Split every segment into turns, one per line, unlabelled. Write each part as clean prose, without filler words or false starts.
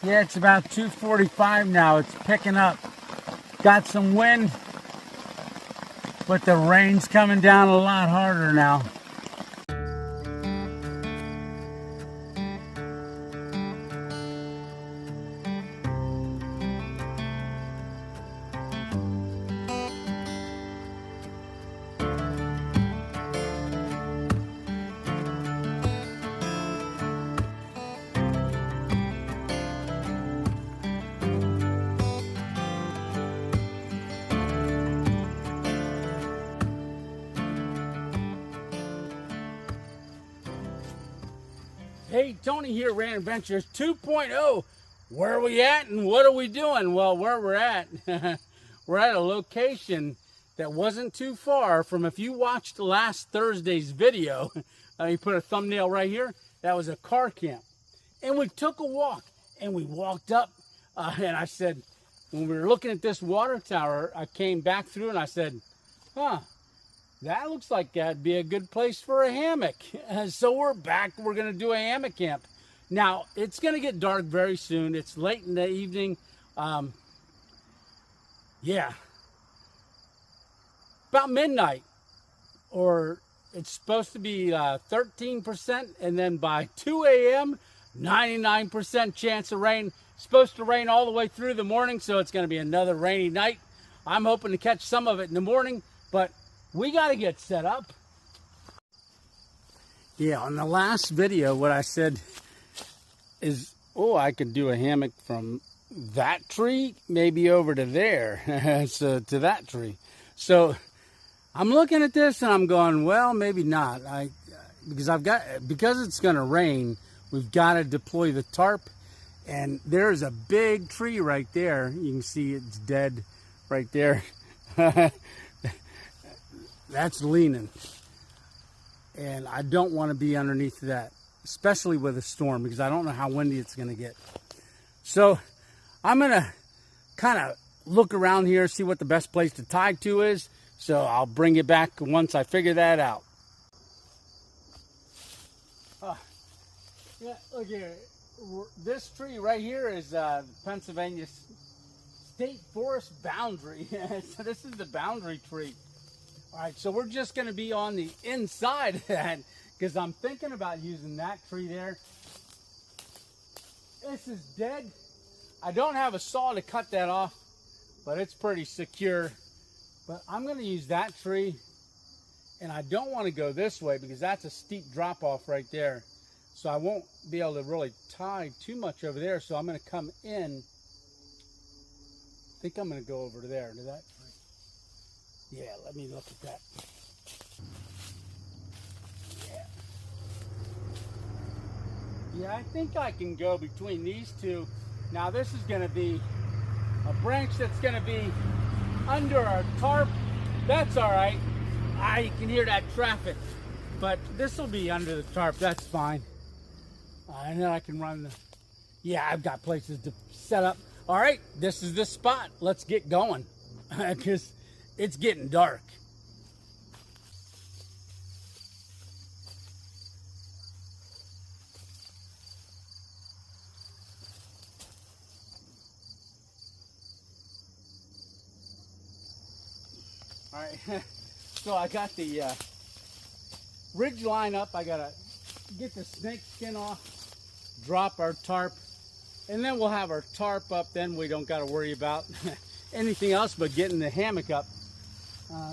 Yeah, it's about 2:45 now. It's picking up. Got some wind, but the rain's coming down a lot harder now. Hey, Tony here, Random Adventures 2.0. Where are we at and what are we doing? Well, where we're at, we're at a location that wasn't too far from, if you watched last Thursday's video, you put a thumbnail right here, that was a car camp. And we took a walk and we walked up and I said, when we were looking at this water tower, I came back through and I said, huh, that looks like that'd be a good place for a hammock. So we're back. We're going to do a hammock camp. Now, it's going to get dark very soon. It's late in the evening. Yeah. About midnight. Or it's supposed to be 13%. And then by 2 a.m., 99% chance of rain. It's supposed to rain all the way through the morning. So it's going to be another rainy night. I'm hoping to catch some of it in the morning. But we got to get set up. Yeah, on the last video, what I said is, oh, I could do a hammock from that tree, maybe over to there, so to that tree. So I'm looking at this and I'm going, well, maybe not. Because it's going to rain, we've got to deploy the tarp. And there's a big tree right there. You can see it's dead right there. That's leaning, and I don't want to be underneath that, especially with a storm, because I don't know how windy it's going to get. So I'm going to kind of look around here, see what the best place to tie to is. So I'll bring you back once I figure that out. Yeah, look here. This tree right here is Pennsylvania State Forest boundary. So this is the boundary tree. All right, so we're just going to be on the inside of that because I'm thinking about using that tree there. This is dead. I don't have a saw to cut that off, but it's pretty secure. But I'm going to use that tree, and I don't want to go this way because that's a steep drop off right there. So I won't be able to really tie too much over there. So I'm going to come in. I think I'm going to go over to there, to that tree. Yeah, let me look at that. Yeah, I think I can go between these two. Now this is going to be a branch that's going to be under our tarp. That's all right. You can hear that traffic. But this will be under the tarp. That's fine. And then I can run the... Yeah, I've got places to set up. All right, this is the spot. Let's get going. Because it's getting dark. All right, so I got the ridge line up. I gotta get the snake skin off, drop our tarp, and then we'll have our tarp up. Then we don't gotta worry about anything else but getting the hammock up.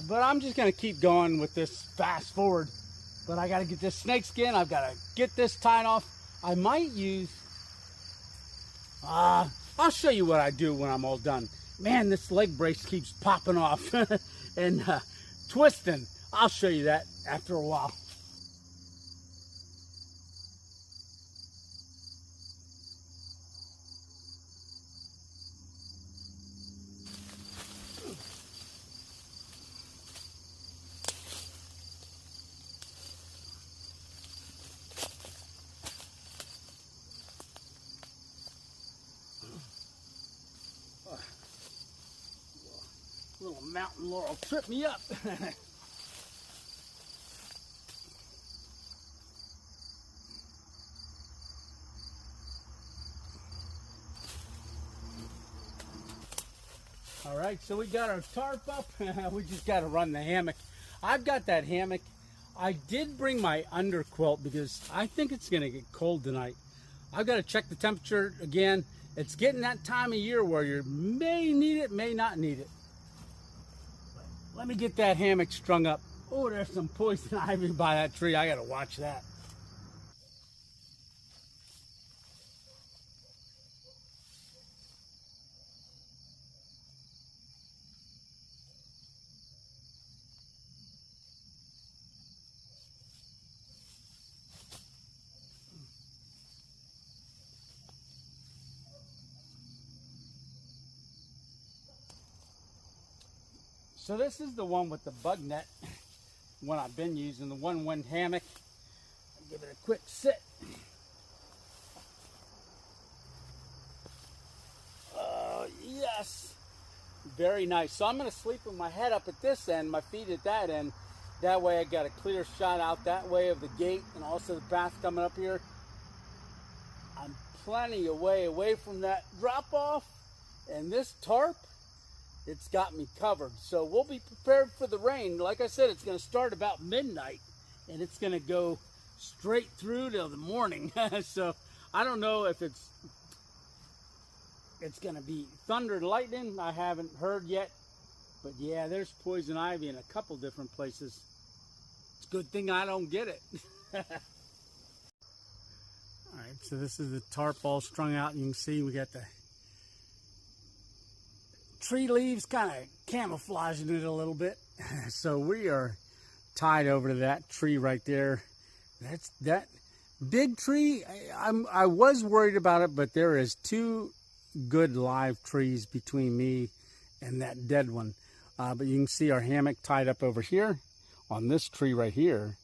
But I'm just going to keep going with this fast forward. But I got to get this snake skin. I've got to get this tied off. I might use... I'll show you what I do when I'm all done. Man, this leg brace keeps popping off and twisting. I'll show you that after a while. Little mountain laurel tripped me up. Alright, so we got our tarp up. We just got to run the hammock. I've got that hammock. I did bring my underquilt because I think it's going to get cold tonight. I've got to check the temperature again. It's getting that time of year where you may need it, may not need it. Let me get that hammock strung up. Oh, there's some poison ivy by that tree. I got to watch that. So this is the one with the bug net, one I've been using, the ONEWIND hammock. I'll give it a quick sit. Oh, yes. Very nice. So I'm going to sleep with my head up at this end, my feet at that end. That way I got a clear shot out that way of the gate and also the path coming up here. I'm plenty away from that drop off, and this tarp, it's got me covered. So we'll be prepared for the rain. Like I said, it's going to start about midnight and it's going to go straight through till the morning. So I don't know if it's going to be thunder and lightning. I haven't heard yet. But yeah, there's poison ivy in a couple different places. It's a good thing I don't get it. All right, so this is the tarp all strung out. And you can see we got the tree leaves kind of camouflaging it a little bit. So we are tied over to that tree right there. That's that big tree. I was worried about it, but there is two good live trees between me and that dead one. But you can see our hammock tied up over here on this tree right here.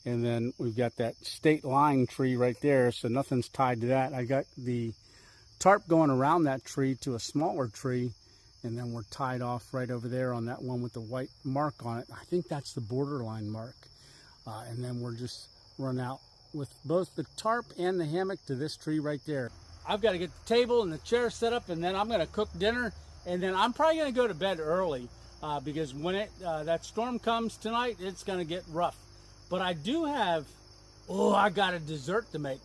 And then we've got that state line tree right there. So nothing's tied to that. I got the tarp going around that tree to a smaller tree. And then we're tied off right over there on that one with the white mark on it. I think that's the borderline mark. And then we're just run out with both the tarp and the hammock to this tree right there. I've got to get the table and the chair set up, and then I'm going to cook dinner. And then I'm probably going to go to bed early because when that storm comes tonight, it's going to get rough. But I do have, I got a dessert to make.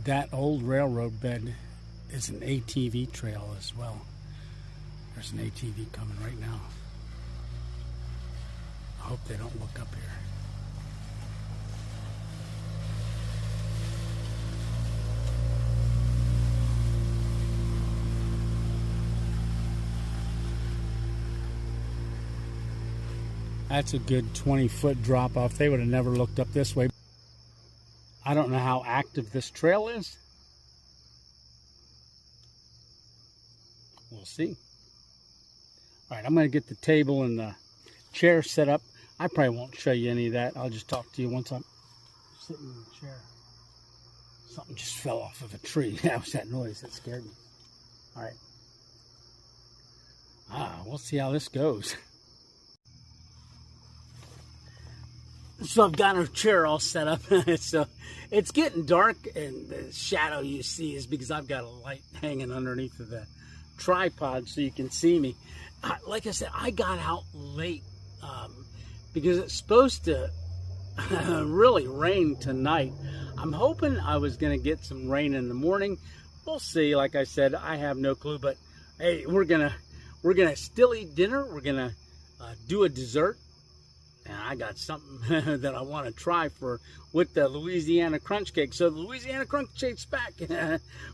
That old railroad bed is an ATV trail as well. There's an ATV coming right now. I hope they don't look up here. That's a good 20-foot drop off. They would have never looked up this way. I don't know how active this trail is. We'll see. All right, I'm going to get the table and the chair set up. I probably won't show you any of that. I'll just talk to you once I'm sitting in the chair. Something just fell off of a tree. That was that noise that scared me. All right. We'll see how this goes. So I've got our chair all set up. So it's getting dark, and the shadow you see is because I've got a light hanging underneath of the tripod so you can see me. Like I said, I got out late because it's supposed to really rain tonight. I'm hoping I was going to get some rain in the morning. We'll see. Like I said, I have no clue, but hey, we're gonna still eat dinner. We're gonna do a dessert, and I got something that I want to try with the Louisiana crunch cake. So the Louisiana crunch cake's back,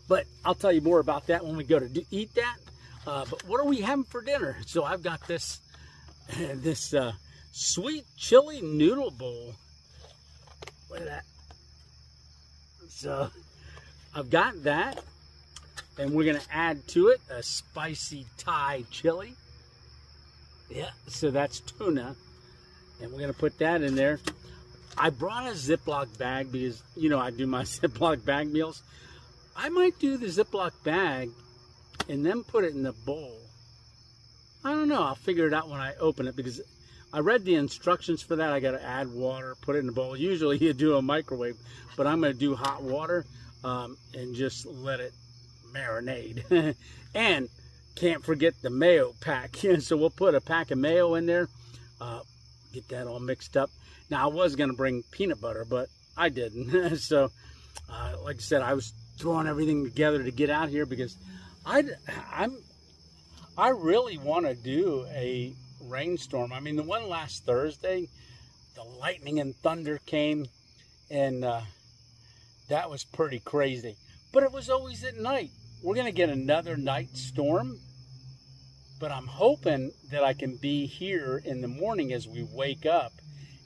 but I'll tell you more about that when we go to eat that. But what are we having for dinner? So I've got this sweet chili noodle bowl. Look at that. So I've got that, and we're going to add to it a spicy Thai chili. Yeah, so that's tuna, and we're going to put that in there. I brought a Ziploc bag because, you know, I do my Ziploc bag meals. I might do the Ziploc bag and then put it in the bowl. I don't know. I'll figure it out when I open it because I read the instructions for that. I got to add water, put it in the bowl. Usually you do a microwave, but I'm going to do hot water and just let it marinate. And can't forget the mayo pack. So we'll put a pack of mayo in there, get that all mixed up. Now I was going to bring peanut butter, but I didn't. So like I said, I was throwing everything together to get out here because I really want to do a rainstorm. I mean, the one last Thursday, the lightning and thunder came, and that was pretty crazy. But it was always at night. We're going to get another night storm, but I'm hoping that I can be here in the morning as we wake up,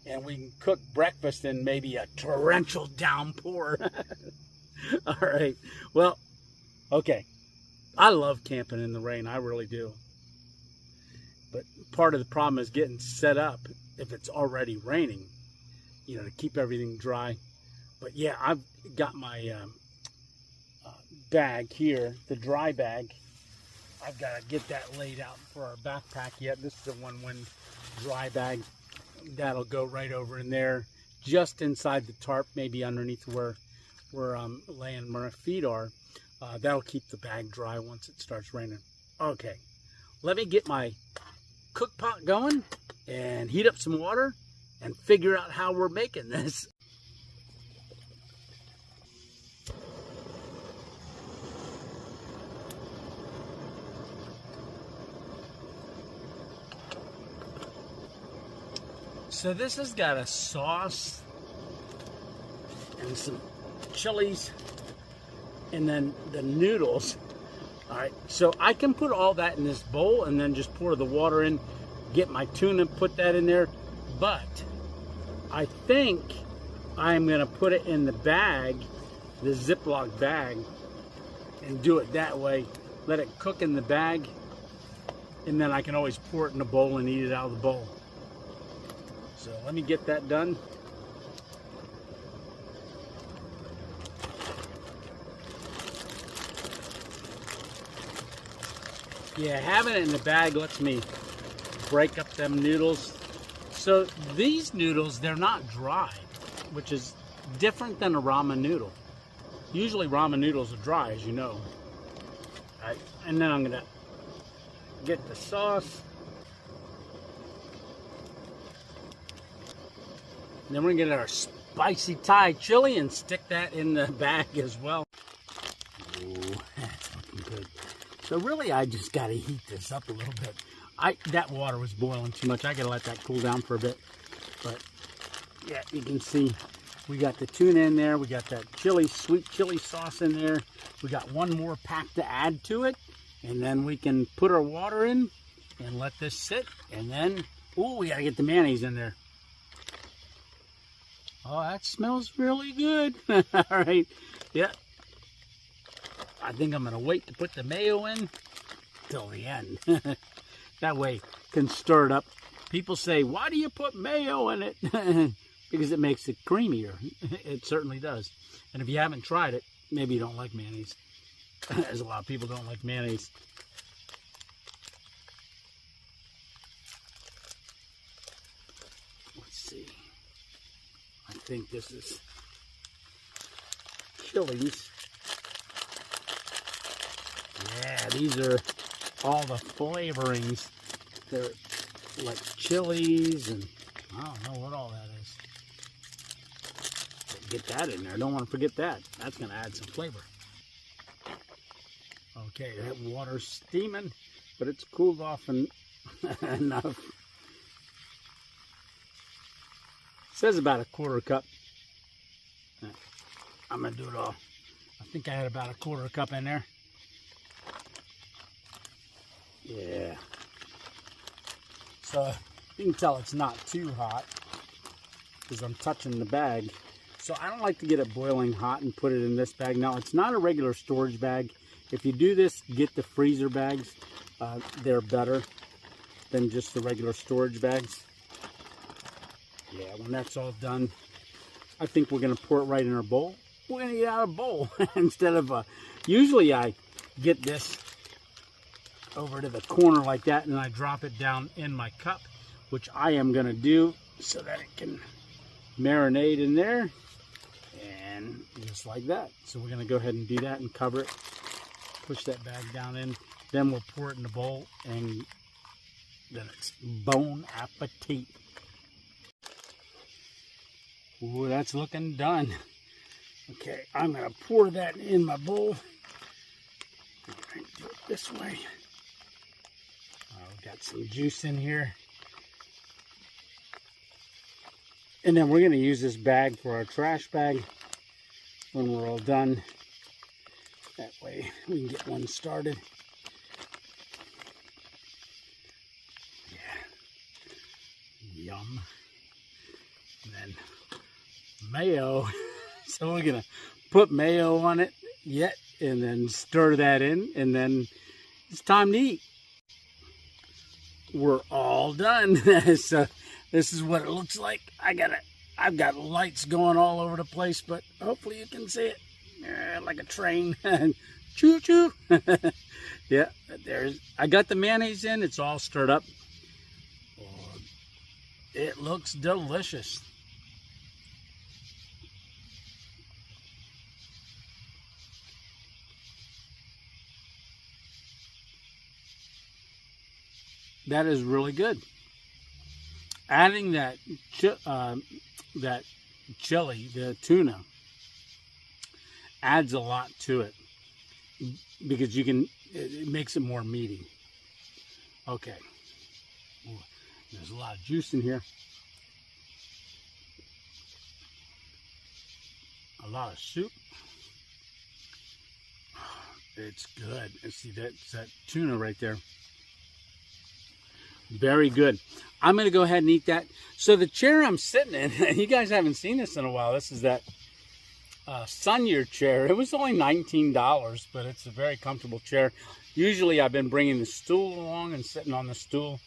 and we can cook breakfast in maybe a torrential downpour. All right. Well, okay. I love camping in the rain. I really do. But part of the problem is getting set up if it's already raining, you know, to keep everything dry. But yeah, I've got my bag here, the dry bag. I've got to get that laid out for our backpack yet. This is a ONEWIND dry bag. That'll go right over in there, just inside the tarp, maybe underneath where I'm laying my feet are. That'll keep the bag dry once it starts raining. Okay, let me get my cook pot going and heat up some water and figure out how we're making this. So this has got a sauce and some chilies and then the noodles. All right, so I can put all that in this bowl and then just pour the water in, get my tuna, put that in there. But I think I'm gonna put it in the bag, the Ziploc bag, and do it that way. Let it cook in the bag, and then I can always pour it in a bowl and eat it out of the bowl. So let me get that done. Yeah, having it in the bag lets me break up them noodles. So these noodles, they're not dry, which is different than a ramen noodle. Usually ramen noodles are dry, as you know. All right, and then I'm gonna get the sauce. And then we're gonna get our spicy Thai chili and stick that in the bag as well. Ooh, that's looking good. So really, I just gotta heat this up a little bit. That water was boiling too much. I gotta let that cool down for a bit. But yeah, you can see we got the tuna in there. We got that chili, sweet chili sauce in there. We got one more pack to add to it, and then we can put our water in and let this sit. And then, ooh, we gotta get the mayonnaise in there. Oh, that smells really good. All right, yeah. I think I'm gonna wait to put the mayo in till the end. That way, can stir it up. People say, why do you put mayo in it? Because it makes it creamier. It certainly does. And if you haven't tried it, maybe you don't like mayonnaise. As a lot of people don't like mayonnaise. Let's see. I think this is chilies. Yeah, these are all the flavorings. They're like chilies and I don't know what all that is. But get that in there. Don't want to forget that. That's going to add some flavor. Okay, that water's steaming, but it's cooled off enough. It says about a quarter cup. I'm going to do it all. I think I had about a quarter cup in there. Yeah. So you can tell it's not too hot because I'm touching the bag. So I don't like to get it boiling hot and put it in this bag. Now it's not a regular storage bag. If you do this, get the freezer bags. They're better than just the regular storage bags. Yeah, when that's all done, I think we're going to pour it right in our bowl. We're going to eat out of a bowl instead of usually I get this over to the corner like that and I drop it down in my cup, which I am going to do so that it can marinate in there and just like that. So we're going to go ahead and do that and cover it, push that bag down in, Then we'll pour it in the bowl, and then it's bon appetit. Ooh, that's looking done. Okay, I'm gonna pour that in my bowl. Do it this way. I've got some juice in here. And then we're gonna use this bag for our trash bag when we're all done. That way we can get one started. Yeah. Yum. And then mayo. So we're gonna put mayo on it yet, and then stir that in, and then it's time to eat. We're all done. So this is what it looks like. I've got lights going all over the place, but hopefully you can see it. Like a train. Choo choo. Yeah, I got the mayonnaise in. It's all stirred up. It looks delicious. That is really good. Adding that chili, the tuna, adds a lot to it because it makes it more meaty. Okay. Ooh, there's a lot of juice in here. A lot of soup. It's good. And see, that's that tuna right there. Very good. I'm going to go ahead and eat that. So the chair I'm sitting in, you guys haven't seen this in a while. This is that Sunyear chair. It was only $19, but it's a very comfortable chair. Usually I've been bringing the stool along and sitting on the stool.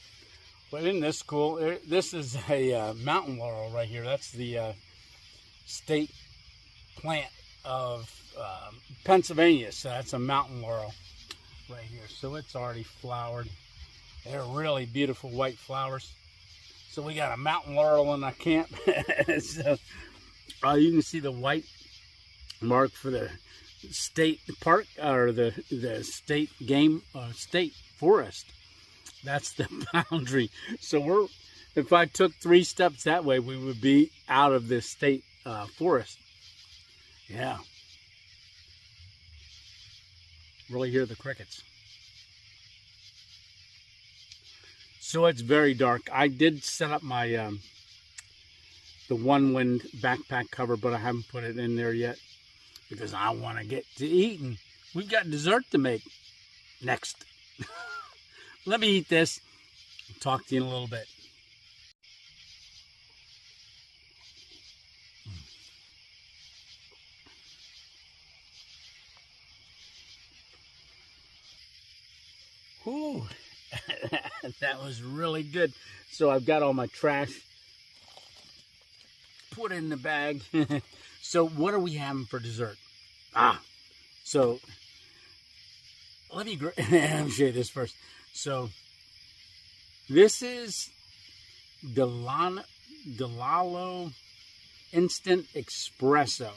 But isn't this cool? This is a mountain laurel right here. That's the state plant of Pennsylvania. So that's a mountain laurel right here. So it's already flowered. They're really beautiful white flowers. So we got a mountain laurel in our camp. So you can see the white mark for the state park, or the state game, state forest. That's the boundary. So if I took 3 steps that way, we would be out of this state forest. Yeah. Really hear the crickets. So it's very dark. I did set up my the ONEWIND backpack cover, but I haven't put it in there yet because I want to get to eating. We've got dessert to make next. Let me eat this. I'll talk to you in a little bit. Whew. That was really good. So I've got all my trash put in the bag. So what are we having for dessert? So let me show you this first. So this is Delalo Instant Espresso.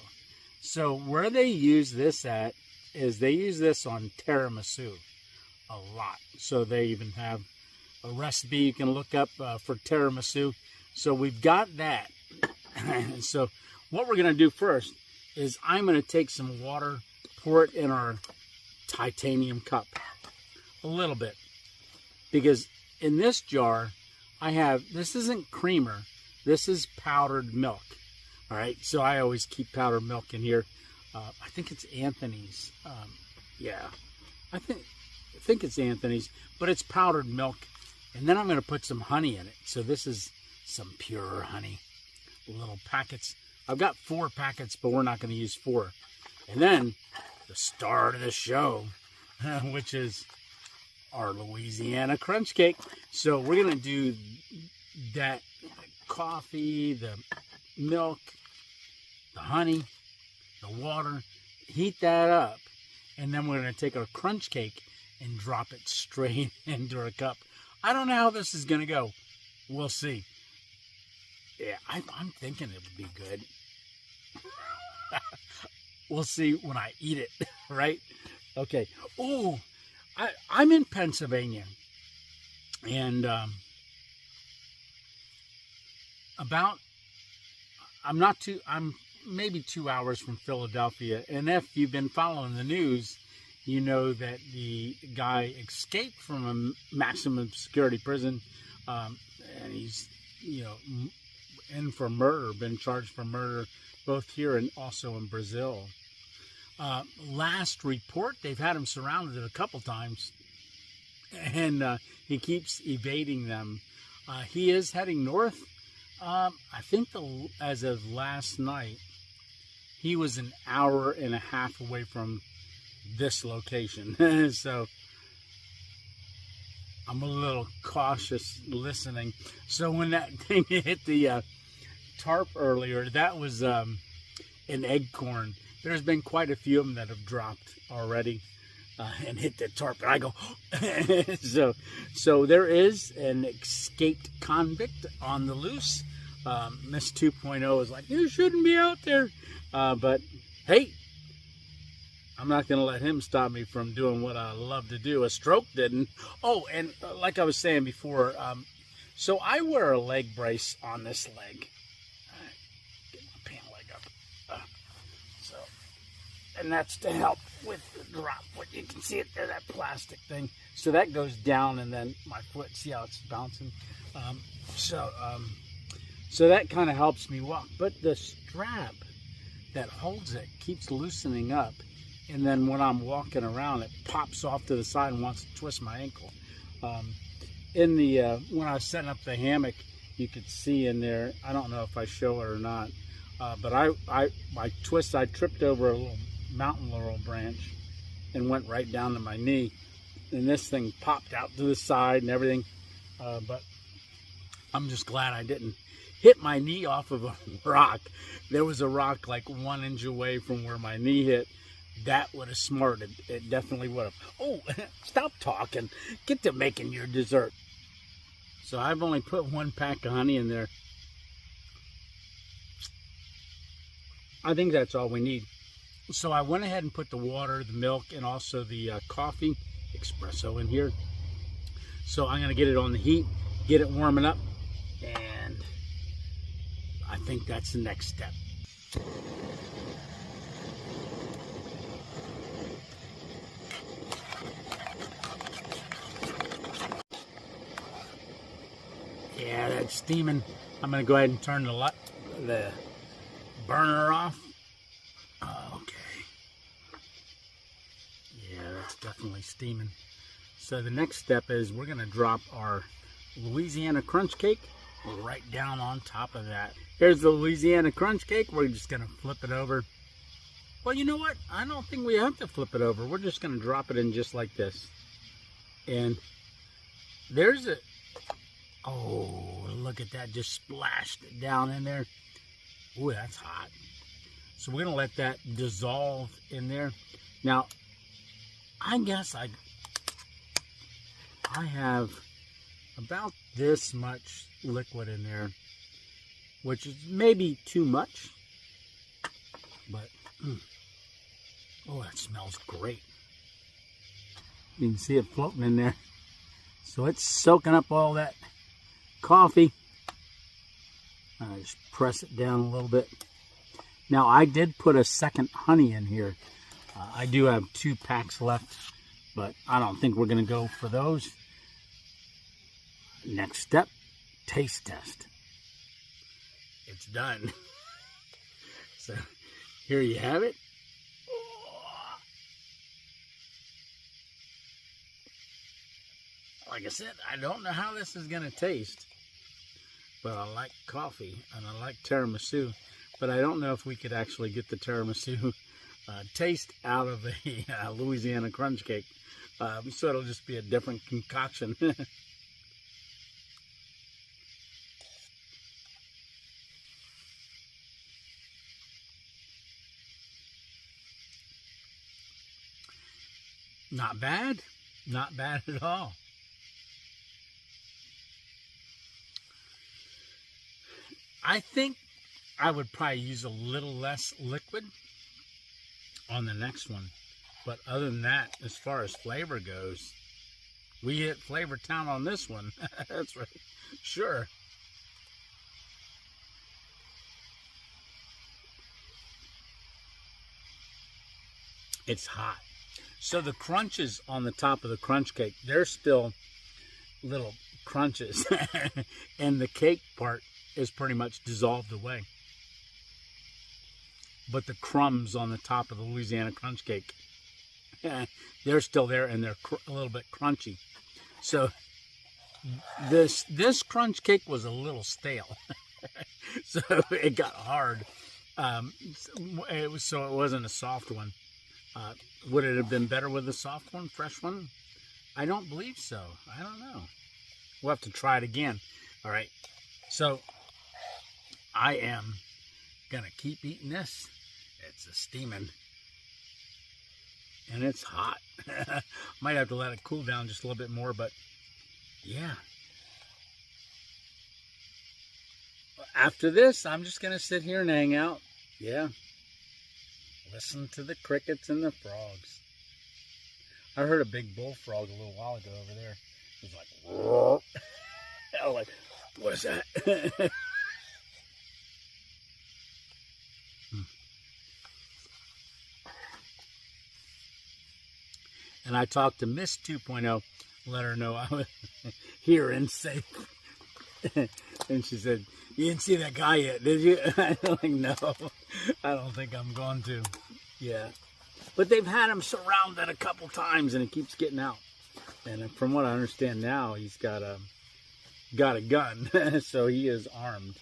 So where they use this at is they use this on tiramisu a lot. So they even have a recipe you can look up for tiramisu. So we've got that. So what we're going to do first is I'm going to take some water, pour it in our titanium cup. A little bit. Because in this jar, this isn't creamer. This is powdered milk. All right. So I always keep powdered milk in here. I think it's Anthony's. Yeah. I think it's Anthony's, but it's powdered milk. And then I'm going to put some honey in it. So this is some pure honey. Little packets. I've got 4 packets, but we're not going to use 4. And then the star of the show, which is our Louisiana crunch cake. So we're going to do that coffee, the milk, the honey, the water, heat that up. And then we're going to take our crunch cake and drop it straight into our cup. I don't know how this is going to go. We'll see. Yeah, I'm thinking it would be good. We'll see when I eat it, right? Okay. Oh, I'm in Pennsylvania, and I'm maybe 2 hours from Philadelphia. And if you've been following the news, you know that the guy escaped from a maximum security prison, and he's, in for murder, been charged for murder, both here and also in Brazil. Last report, they've had him surrounded a couple times, and he keeps evading them. He is heading north. I think as of last night, he was an hour and a half away from this location. So I'm a little cautious listening. So when that thing hit the tarp earlier, that was an acorn. There's been quite a few of them that have dropped already and hit the tarp. And I go, so there is an escaped convict on the loose. Miss 2.0 is like, you shouldn't be out there. But hey, I'm not going to let him stop me from doing what I love to do. A stroke didn't. Oh, and like I was saying before, so I wear a leg brace on this leg. Get my pant leg up. And that's to help with the drop. What you can see it there, that plastic thing. So that goes down, and then my foot, see how it's bouncing? So that kind of helps me walk. But the strap that holds it keeps loosening up. And then when I'm walking around, it pops off to the side and wants to twist my ankle. When I was setting up the hammock, you could see in there, I don't know if I show it or not, but I tripped over a little mountain laurel branch and went right down to my knee. And this thing popped out to the side and everything. But I'm just glad I didn't hit my knee off of a rock. There was a rock like 1 inch away from where my knee hit. That would have smarted. It definitely would have. Oh, stop talking. Get to making your dessert. So I've only put 1 pack of honey in there. I think that's all we need. So I went ahead and put the water, the milk, and also the coffee espresso in here. So I'm going to get it on the heat, get it warming up, and I think that's the next step. Yeah, that's steaming. I'm going to go ahead and turn the burner off. Okay. Yeah, that's definitely steaming. So the next step is we're going to drop our Louisiana crunch cake right down on top of that. Here's the Louisiana crunch cake. We're just going to flip it over. Well, you know what? I don't think we have to flip it over. We're just going to drop it in just like this. And there's a... Oh, look at that. Just splashed it down in there. Ooh, that's hot. So we're going to let that dissolve in there. Now, I guess I have about this much liquid in there, which is maybe too much. But, oh, that smells great. You can see it floating in there. So it's soaking up all that coffee. I just press it down a little bit. Now I did put a second honey in here. I do have 2 packs left, but I don't think we're going to go for those. Next step, taste test. It's done. So here you have it. Like I said, I don't know how this is going to taste, but I like coffee and I like tiramisu, but I don't know if we could actually get the tiramisu taste out of a Louisiana crunch cake. So it'll just be a different concoction. Not bad. Not bad at all. I think I would probably use a little less liquid on the next one. But other than that, as far as flavor goes, we hit Flavor Town on this one. That's right. Sure. It's hot. So the crunches on the top of the crunch cake, they're still little crunches. And the cake part is pretty much dissolved away. But the crumbs on the top of the Louisiana crunch cake, they're still there, and they're a little bit crunchy. So this crunch cake was a little stale. So it got hard. So it wasn't a soft one. Would it have been better with a soft one, fresh one? I don't believe so. I don't know. We'll have to try it again. All right. So I am going to keep eating this. It's a steaming. And it's hot. Might have to let it cool down just a little bit more, but yeah. After this, I'm just going to sit here and hang out. Yeah. Listen to the crickets and the frogs. I heard a big bullfrog a little while ago over there. It was like, whoa. I was like, what is that? And I talked to Miss 2.0, let her know I was here and safe. And she said, you didn't see that guy yet, did you? I'm like, no, I don't think I'm going to. Yeah. But they've had him surrounded a couple times, and he keeps getting out. And from what I understand now, he's got a gun, so he is armed.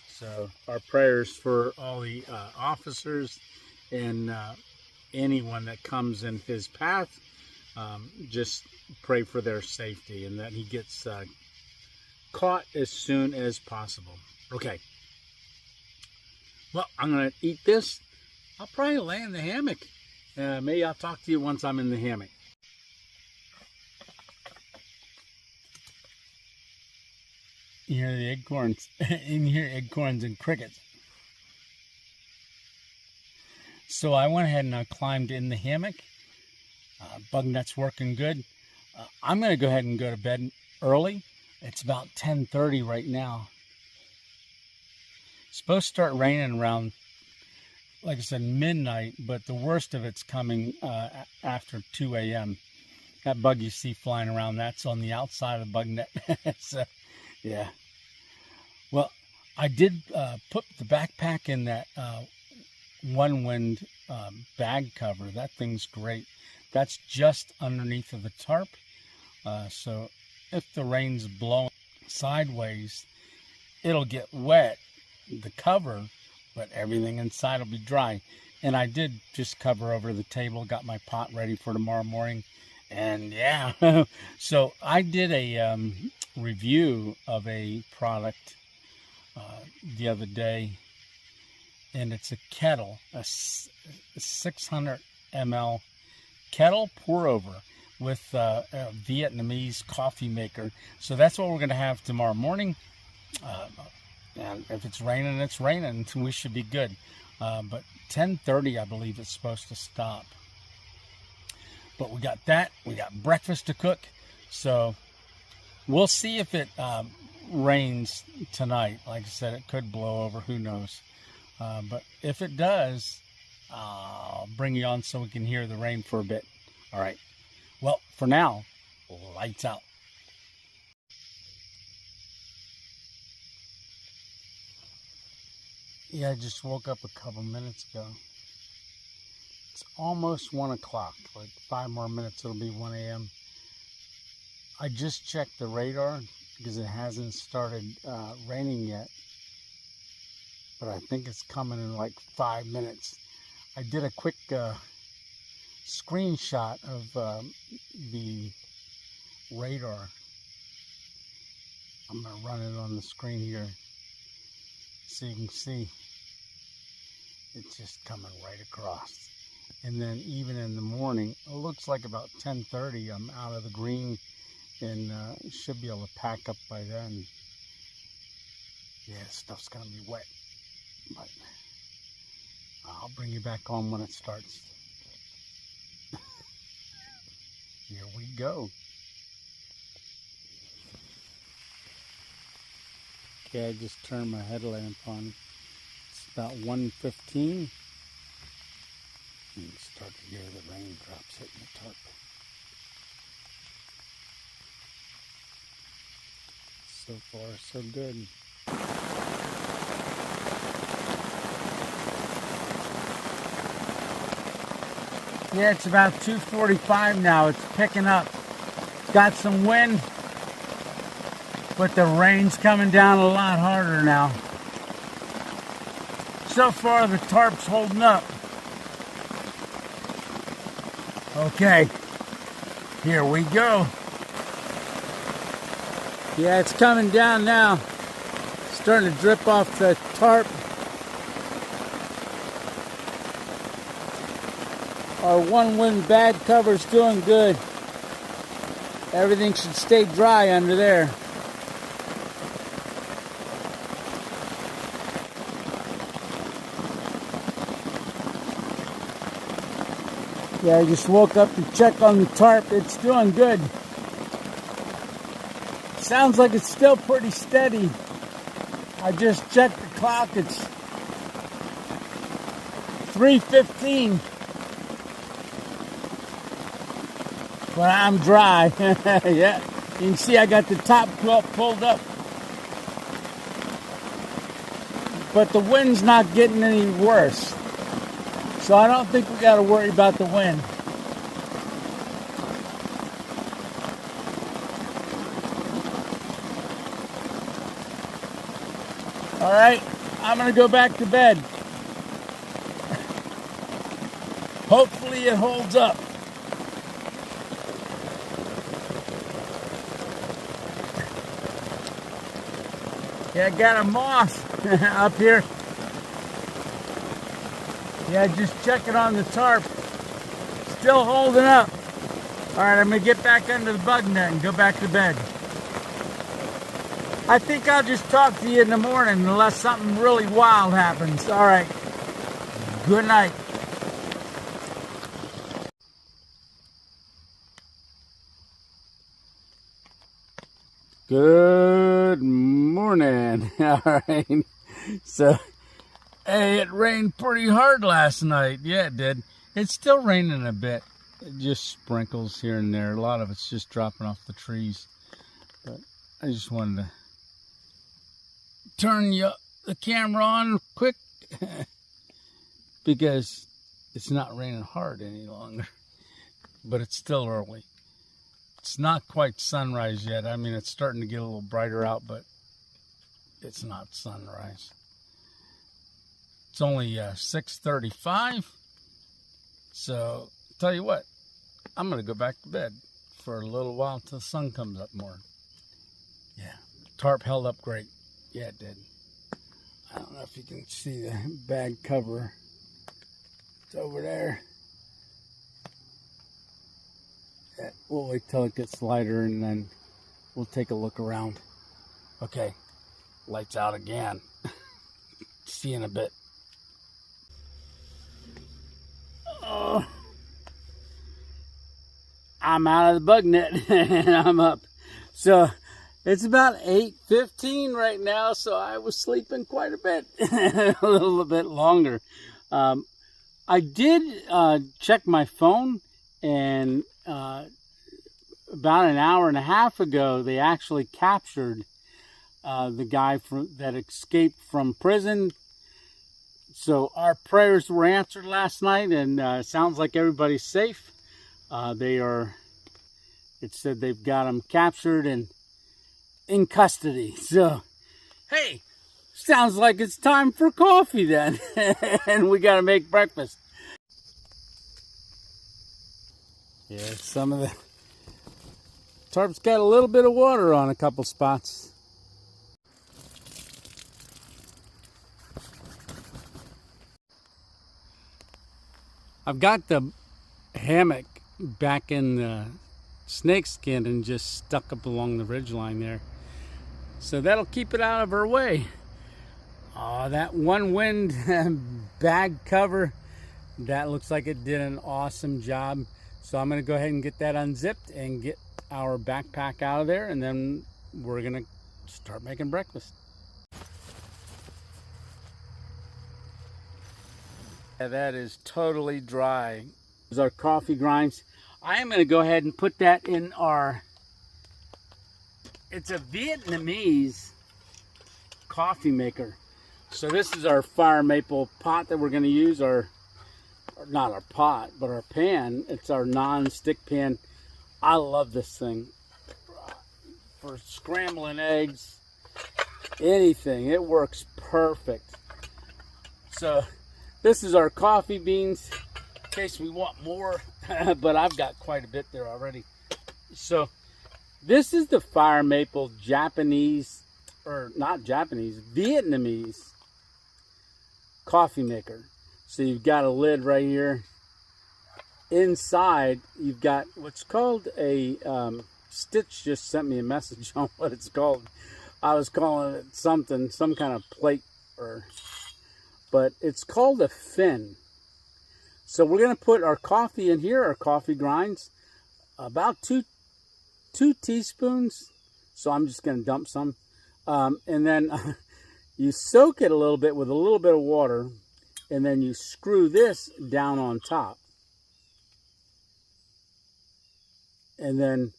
So our prayers for all the officers and anyone that comes in his path. Just pray for their safety and that he gets caught as soon as possible. Okay. Well, I'm going to eat this. I'll probably lay in the hammock. Maybe I'll talk to you once I'm in the hammock. You hear the acorns. You hear acorns and crickets. So I went ahead and I climbed in the hammock. Bug net's working good. I'm going to go ahead and go to bed early. It's about 10:30 right now. It's supposed to start raining around, like I said, midnight, but the worst of it's coming after 2 a.m. That bug you see flying around, that's on the outside of the bug net. So, yeah. Well, I did put the backpack in that ONEWIND bag cover. That thing's great. That's just underneath of the tarp. So if the rain's blowing sideways, it'll get wet, the cover, but everything inside will be dry. And I did just cover over the table, got my pot ready for tomorrow morning. And yeah, so I did a review of a product the other day, and it's a Kettle, a 600 ml Kettle pour over with a Vietnamese coffee maker. So that's what we're going to have tomorrow morning. And if it's raining, it's raining. We should be good. But 10:30, I believe it's supposed to stop. But we got that. We got breakfast to cook. So we'll see if it rains tonight. Like I said, it could blow over. Who knows? But if it does, I'll bring you on so we can hear the rain for a bit. All right. Well, for now, lights out. Yeah, I just woke up a couple minutes ago. It's almost 1 o'clock. Like 5 more minutes, it'll be 1 a.m. I just checked the radar because it hasn't started raining yet. But I think it's coming in like 5 minutes. I did a quick screenshot of the radar. I'm going to run it on the screen here so you can see it's just coming right across. And then even in the morning, it looks like about 10:30 I'm out of the green and should be able to pack up by then. Yeah, stuff's going to be wet, but I'll bring you back on when it starts. Here we go. Okay, I just turned my headlamp on. It's about 1:15. You can start to hear the raindrops hitting the tarp. So far, so good. Yeah, it's about 2:45 now. It's picking up. Got some wind, but the rain's coming down a lot harder now. So far, the tarp's holding up. Okay, here we go. Yeah, it's coming down now. Starting to drip off the tarp. Our ONEWIND bag cover's doing good. Everything should stay dry under there. Yeah, I just woke up to check on the tarp. It's doing good. Sounds like it's still pretty steady. I just checked the clock. It's 3:15. But I'm dry. Yeah, you can see I got the top pulled up. But the wind's not getting any worse. So I don't think we got to worry about the wind. All right, I'm going to go back to bed. Hopefully it holds up. Yeah, I got a moth up here. Yeah, just checking on the tarp. Still holding up. All right, I'm going to get back under the bug net and go back to bed. I think I'll just talk to you in the morning unless something really wild happens. All right. Good night. Good morning. All right. So, hey, it rained pretty hard last night. Yeah, it did. It's still raining a bit. It just sprinkles here and there. A lot of it's just dropping off the trees. But I just wanted to turn the camera on quick because it's not raining hard any longer. But it's still early. It's not quite sunrise yet. I mean, it's starting to get a little brighter out, but it's not sunrise. It's only 6:35. So, tell you what, I'm going to go back to bed for a little while until the sun comes up more. Yeah, tarp held up great. Yeah, it did. I don't know if you can see the bag cover. It's over there. Yeah, we'll wait till it gets lighter and then we'll take a look around. Okay, lights out again. See you in a bit. Oh, I'm out of the bug net and I'm up. So it's about 8:15 right now, so I was sleeping quite a bit, a little bit longer. I did check my phone, and about an hour and a half ago, they actually captured the guy that escaped from prison. So our prayers were answered last night, and it sounds like everybody's safe. It said they've got him captured and in custody. So, hey, sounds like it's time for coffee then. And we got to make breakfast. Yeah, some of the tarp's got a little bit of water on a couple spots. I've got the hammock back in the snakeskin and just stuck up along the ridgeline there. So that'll keep it out of her way. Oh, that ONEWIND bag cover, that looks like it did an awesome job. So I'm going to go ahead and get that unzipped and get our backpack out of there, and then we're going to start making breakfast. Yeah, that is totally dry. There's our coffee grinds. I am going to go ahead and put that in our, it's a Vietnamese coffee maker. So this is our fire maple pot that we're going to use, or not our pot, but our pan. It's our non-stick pan. I love this thing for scrambling eggs, anything. It works perfect. So this is our coffee beans in case we want more, but I've got quite a bit there already. So this is the fire maple Japanese, or not Japanese, Vietnamese coffee maker. So you've got a lid right here. Inside you've got what's called a Stitch just sent me a message on what it's called. I was calling it something, some kind of plate, but it's called a fin. So we're going to put our coffee in here, our coffee grinds, about two teaspoons. So I'm just going to dump some, and then you soak it a little bit with a little bit of water, and then you screw this down on top. And then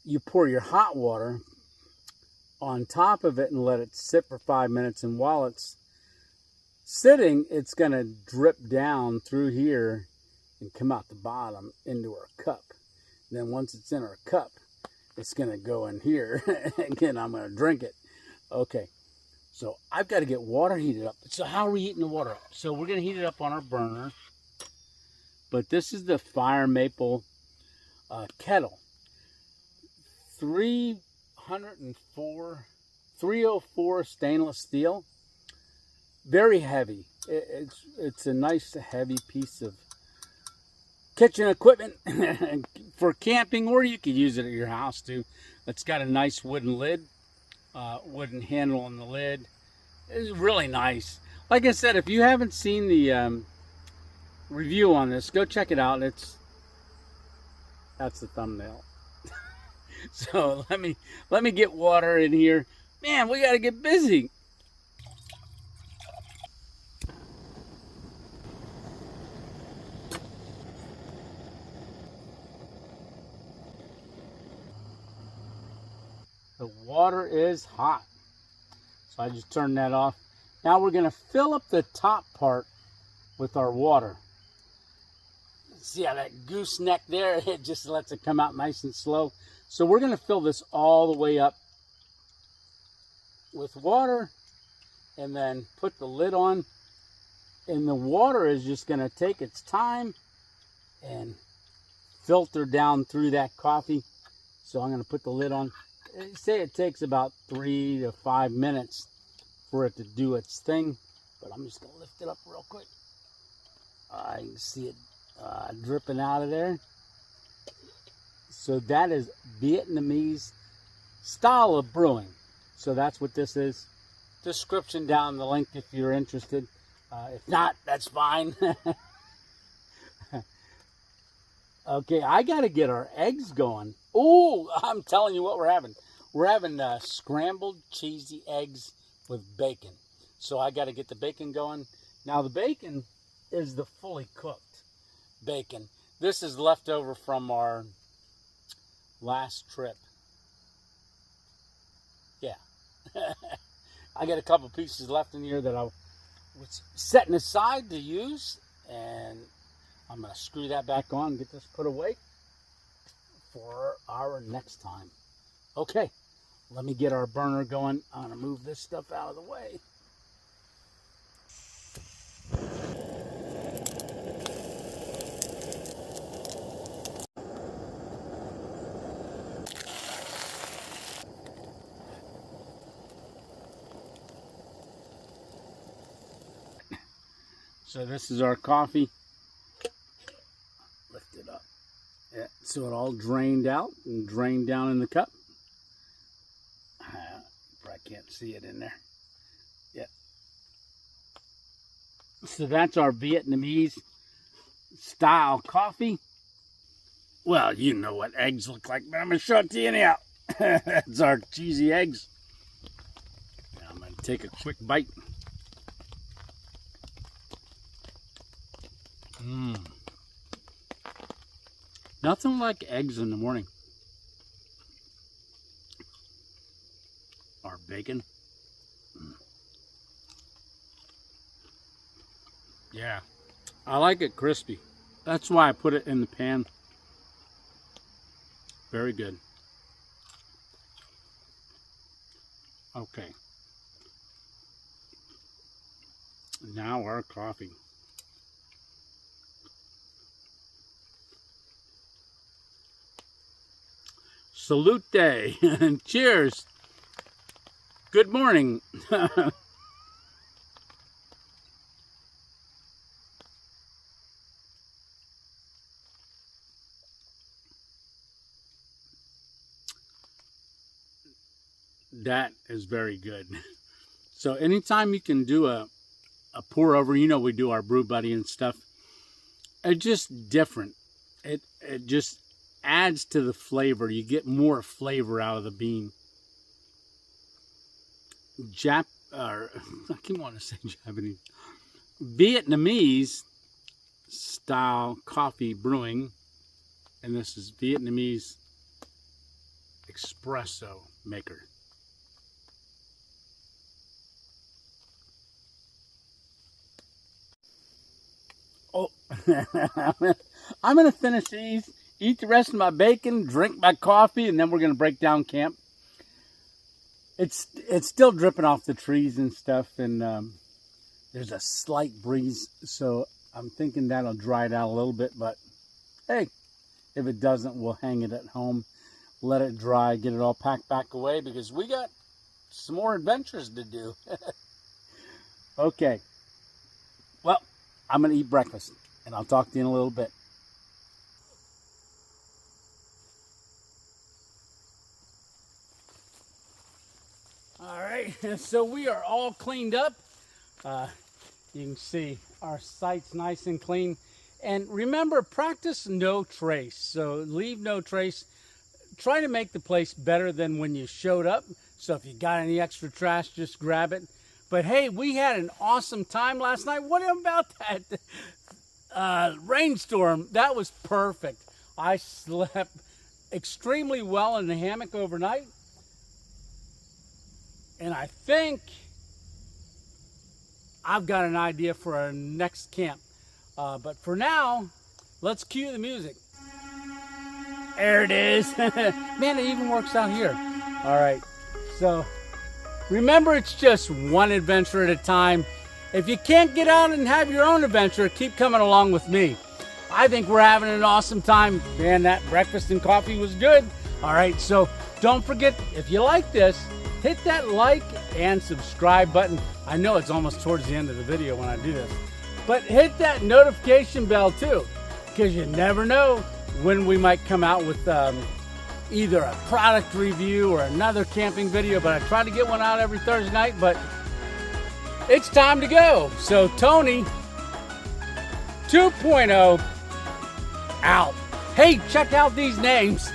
you pour your hot water on top of it and let it sit for 5 minutes. And while it's sitting, it's going to drip down through here and come out the bottom into our cup. And then once it's in our cup, it's going to go in here. Again, I'm going to drink it. Okay, so I've got to get water heated up. So how are we heating the water up? So we're going to heat it up on our burner. But this is the fire maple kettle. 304 stainless steel. Very heavy. It's a nice heavy piece of kitchen equipment for camping, or you could use it at your house too. It's got a nice wooden lid, wooden handle on the lid. It's really nice. Like I said, if you haven't seen the review on this, go check it out. That's the thumbnail. So let me get water in here. Man, we got to get busy. The water is hot. So I just turned that off. Now we're going to fill up the top part with our water. See how that gooseneck there, it just lets it come out nice and slow. So we're going to fill this all the way up with water and then put the lid on. And the water is just going to take its time and filter down through that coffee. So I'm going to put the lid on. Say it takes about 3 to 5 minutes for it to do its thing, but I'm just going to lift it up real quick. I can see it dripping out of there. So that is Vietnamese style of brewing. So that's what this is. Description down the link if you're interested. If not, that's fine. Okay, I got to get our eggs going. Oh, I'm telling you what we're having. We're having scrambled cheesy eggs with bacon. So I got to get the bacon going. Now the bacon is the fully cooked bacon. This is left over from our last trip. Yeah. I got a couple pieces left in here that I was setting aside to use, and I'm going to screw that back on and get this put away for our next time. Okay, let me get our burner going. I'm going to move this stuff out of the way. So this is our coffee. Lift it up. Yeah, so it all drained out and drained down in the cup. I can't see it in there. Yeah. So that's our Vietnamese style coffee. Well, you know what eggs look like, but I'm going to show it to you anyhow. That's our cheesy eggs. Now I'm going to take a quick bite. Nothing like eggs in the morning. Or bacon. Yeah, I like it crispy. That's why I put it in the pan. Very good. Okay. Now our coffee. Salute day and cheers. Good morning. That is very good. So anytime you can do a pour over, you know we do our brew buddy and stuff. It's just different. It just adds to the flavor. You get more flavor out of the bean. I keep wanting to say Japanese. Vietnamese style coffee brewing, and this is Vietnamese espresso maker. Oh, I'm going to finish these, eat the rest of my bacon, drink my coffee, and then we're going to break down camp. It's still dripping off the trees and stuff, and there's a slight breeze, so I'm thinking that'll dry it out a little bit, but hey, if it doesn't, we'll hang it at home, let it dry, get it all packed back away, because we got some more adventures to do. Okay, well, I'm going to eat breakfast, and I'll talk to you in a little bit. All right, so we are all cleaned up. You can see our site's nice and clean. And remember, practice no trace. So leave no trace. Try to make the place better than when you showed up. So if you got any extra trash, just grab it. But hey, we had an awesome time last night. What about that rainstorm? That was perfect. I slept extremely well in the hammock overnight. And I think I've got an idea for our next camp. But for now, let's cue the music. There it is. Man, it even works out here. All right, so remember, it's just one adventure at a time. If you can't get out and have your own adventure, keep coming along with me. I think we're having an awesome time. Man, that breakfast and coffee was good. All right, so don't forget, if you like this, hit that like and subscribe button. I know it's almost towards the end of the video when I do this, but hit that notification bell too, because you never know when we might come out with either a product review or another camping video. But I try to get one out every Thursday night, but it's time to go. So Tony 2.0 out. Hey, check out these names.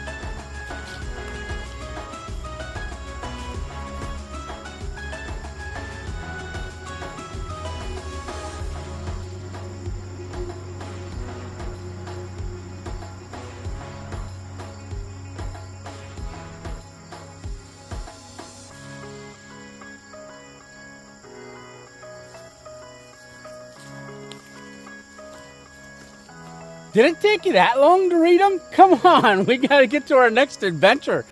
Did it take you that long to read them? Come on, we got to get to our next adventure.